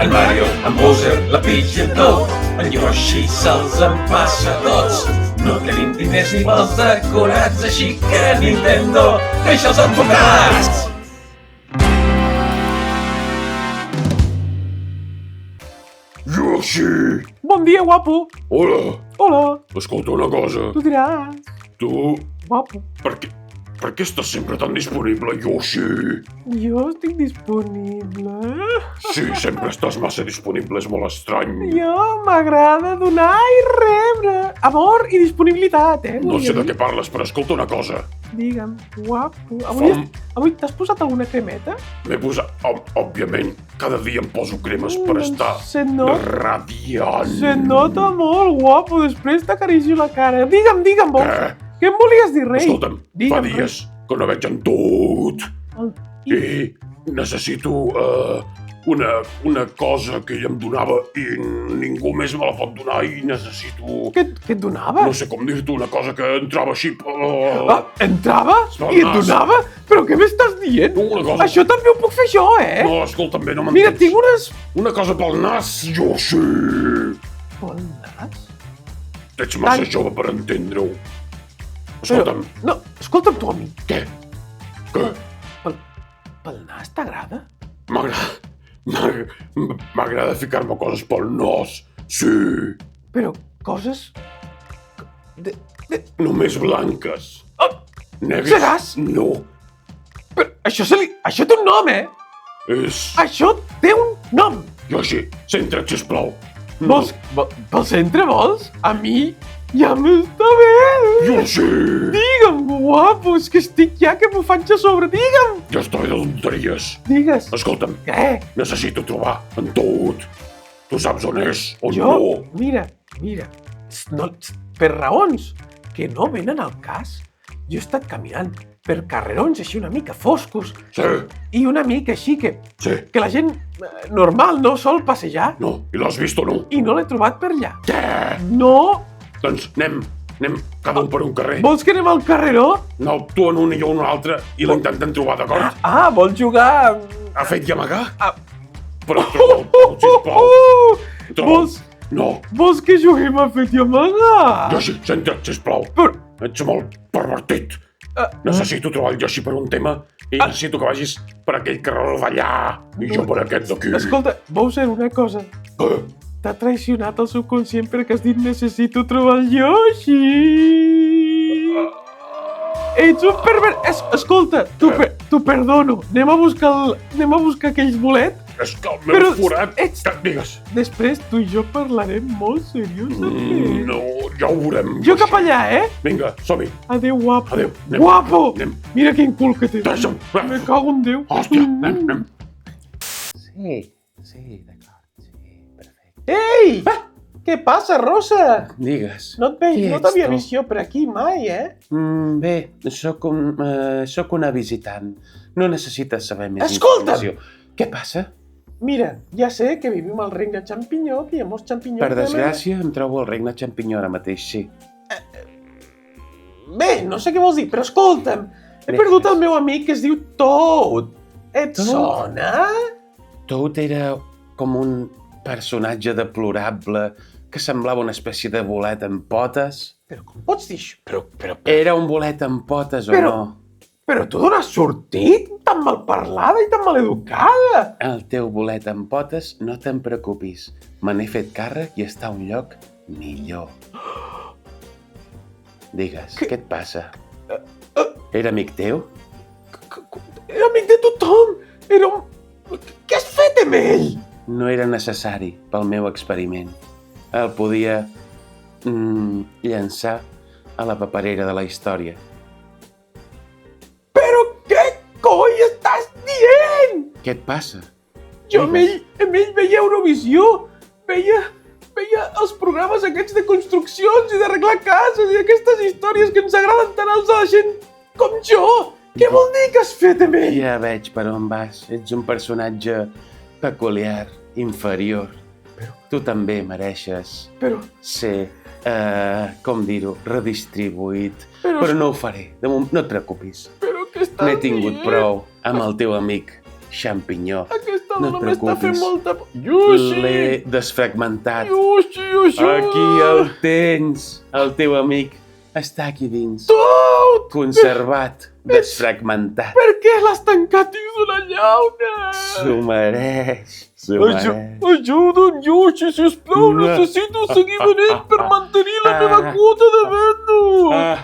En Mario, en Bowser, la Peach i en Toad, en Yoshi se'ls empassa tots. No tenim diners ni mals decorats, així que Nintendo, deixa'ls enfocats! Yoshi! Bon dia, guapo! Hola! Hola! Escolta una cosa. Tu diràs, Tu, guapo. per què estàs sempre tan disponible, Yoshi? Jo estic disponible. Sí, sempre estàs massa disponible, és molt estrany. Jo m'agrada donar i rebre. Amor i disponibilitat, No sé de què parles, però escolta una cosa. Digue'm, guapo. Fam. Avui t'has posat alguna cremeta? M'he posat... Òbviament, cada dia em poso cremes per Doncs estar se radiant. radiant. Se nota molt, guapo. Després t'acaricio la cara. Digue'm, vols? Què? Què em volies dir, rei? Escolta'm, fa Digue'm, dies que no veig en Toad. I... I necessito una cosa que ell em donava i ningú més me la pot donar i necessito... Què et donava? No sé com dir-te, una cosa que entrava així... Entrava Pel i et nas. donava? Però què m'estàs dient? Una cosa... Això també ho puc fer jo, eh? No, escolta'm bé, no Mira, m'entens. tinc unes... Una cosa pel nas, Yoshi. Pel nas? Ets massa Tant. jove per entendre-ho. Escolta'm, No, escolta'm tu a mi. què? Què? Pel nas t'agrada? M'agrada ficar-me coses pel nos. Sí, Però coses... només blanques. Oh, Negres, seràs? no. però això té un nom, eh? És... Això té un nom. Yoshi, centra't, sisplau. Vols... Pel centre vols? A mi ja m'està bé. Yoshi! Digue'm, guapo, és que estic ja que m'ho faig a sobre. Digue'm. Ja estaré de tonteries. Digues. Escolta'm, Què? necessito trobar en Toad. Tu saps on és, on Jo, no. mira, no, per raons que no venen al cas, jo he estat caminant per carrerons així una mica foscos Sí, i una mica així que sí. la gent normal no sol passejar No, i l'has vist o no? i no l'he trobat per allà. Què? No! Doncs anem cada un per un carrer. Vols que anem al carreró? No, tu en un i jo en un altre i l'intentem trobar, d'acord? Vols jugar? Ha fet i amagar? Ah. Però troba el Toad, sisplau. Vols, No, vols que juguem a fet i amagar? Yoshi, centra't, sisplau. Però, Ets molt pervertit. Necessito trobar el Yoshi per un tema i necessito que vagis per aquell carreró d'allà i jo per aquest d'aquí. escolta, Bowser, una cosa. Què? T'ha traicionat el subconscient perquè has dit necessito trobar el Yoshi. Ets un pervers... Escolta, t'ho perdono. Anem a buscar aquells bolets. És que el meu forat... Digues. Després tu i jo parlarem molt seriosament. No, ja ho veurem. Jo cap allà, eh? Vinga, som-hi. Adéu, guapo. Adéu, anem. Guapo! Anem. Mira quin cul que tens. Deixa'm. Me cago en Déu. Hòstia, anem. Sí, d'acord, sí, perfecte. Ei! Què passa, Rosa? Digues. No et veig, Qui no ets t'havia tu? vist jo per aquí mai, eh? Bé, sóc una visitant. No necessites saber més Escolta'm! informació. Què passa? Mira, ja sé que vivim al regne xampinyó, que hi ha molts xampinyons. Per desgràcia, em trobo al regne xampinyó ara mateix, sí. Bé, no sé què vols dir, però escolta'm. He Bé, perdut el meu amic que es diu Toad. Et Toad? sona? Toad era com un personatge deplorable que semblava una espècie de bolet amb potes. Però com pots dir això? Era un bolet amb potes o Però- no? Però tu d'on has sortit? Tan mal parlada i tan mal educada. El teu bolet amb potes, no te'n preocupis. Me n'he fet càrrec i està a un lloc millor. Digues, què et passa? Era amic teu? Era amic de tothom. Era un... Què has fet amb ell? No era necessari pel meu experiment. El podia llançar a la paperera de la història. Però què coi estàs dient? Què et passa? Jo amb ell veia Eurovisió. Veia els programes aquests de construccions i d'arreglar cases i aquestes històries que ens agraden tant als de la gent com jo. Què vol dir que has fet amb ell? Ja veig per on vas. Ets un personatge peculiar, inferior. Tu també mereixes ser, com dir-ho, redistribuït. Però no ho faré. De moment, no et preocupis. Però què estàs N'he tingut dient? prou amb el teu amic xampinyó. Aquesta l'ordinador No et m'està fent preocupis. molta por. Yoshi! L'he desfragmentat. Yoshi, ajuda! Aquí el tens. El teu amic està aquí dins. Tot! Conservat, desfragmentat. Per què l'has tancat dins d'una llauna? S'ho mereix. S'ho mereix. Ajuda'm, Yoshi, sisplau, No. necessito seguir venent per mantenir la meva quota de vendo! Ah,